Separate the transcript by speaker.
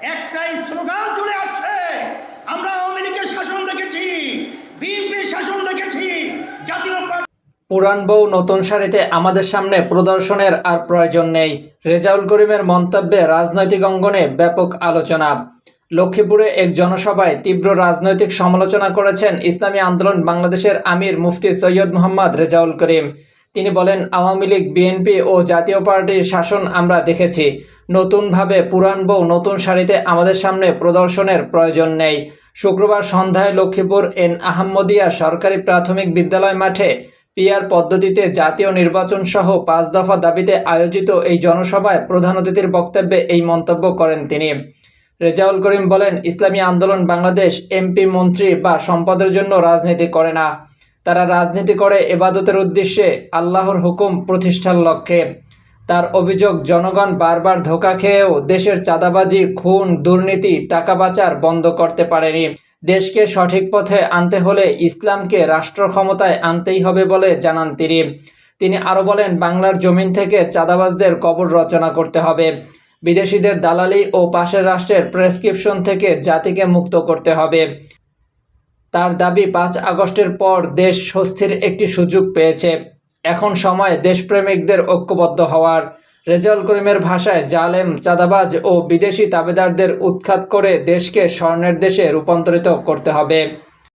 Speaker 1: একটাই স্লোগান চলে আসছে, আমরা আওয়ামী লীগের শাসন দেখেছি, বিএনপির শাসন দেখেছি, জাতীয়
Speaker 2: পুরান বউ নতুন শাড়িতে আমাদের সামনে প্রদর্শনের আর প্রয়োজন নেই। রেজাউল করিমের মন্তব্যে রাজনৈতিক অঙ্গনে ব্যাপক আলোচনা। লক্ষ্মীপুরে এক জনসভায় তীব্র রাজনৈতিক সমালোচনা করেছেন ইসলামী আন্দোলন বাংলাদেশের আমির মুফতি সৈয়দ মোহাম্মদ রেজাউল করিম। তিনি বলেন, আওয়ামী লীগ, বিএনপি ও জাতীয় পার্টির শাসন আমরা দেখেছি। নতুনভাবে পুরান বউ নতুন শাড়িতে আমাদের সামনে প্রদর্শনের প্রয়োজন নেই। শুক্রবার সন্ধ্যায় লক্ষ্মীপুর এন আহমদিয়া সরকারি প্রাথমিক বিদ্যালয় মাঠে পিআর পদ্ধতিতে জাতীয় নির্বাচন সহ 5 দফা দাবিতে আয়োজিত এই জনসভায় প্রধান অতিথির বক্তব্যে এই মন্তব্য করেন তিনি। রেজাউল করিম বলেন, ইসলামী আন্দোলন বাংলাদেশ এমপি, মন্ত্রী বা সম্পদের জন্য রাজনীতি করে না। তারা রাজনীতি করে ইবাদতের উদ্দেশ্যে, আল্লাহর হুকুম প্রতিষ্ঠার লক্ষ্যে। তার অভিযোগ, জনগণ বারবার ধোঁকা খেয়েও দেশের চাঁদাবাজি, খুন, দুর্নীতি, টাকা পাচার বন্ধ করতে পারেনি। দেশকে সঠিক পথে আনতে হলে ইসলামকে রাষ্ট্র ক্ষমতায় আনতেই হবে বলে জানান তিনি। তিনি আরও বলেন, বাংলার জমিন থেকে চাঁদাবাজদের কবর রচনা করতে হবে। বিদেশিদের দালালি ও পাশের রাষ্ট্রের প্রেসক্রিপশন থেকে জাতিকে মুক্ত করতে হবে। তার দাবি, 5 আগস্টের পর দেশ স্বস্তির একটি সুযোগ পেয়েছে। এখন সময় দেশপ্রেমিকদের ঐক্যবদ্ধ হওয়ার। রেজাউল করিমের ভাষায়, জালেম, চাঁদাবাজ ও বিদেশি তাবেদারদের উৎখাত করে দেশকে স্বর্ণের দেশে রূপান্তরিত করতে হবে।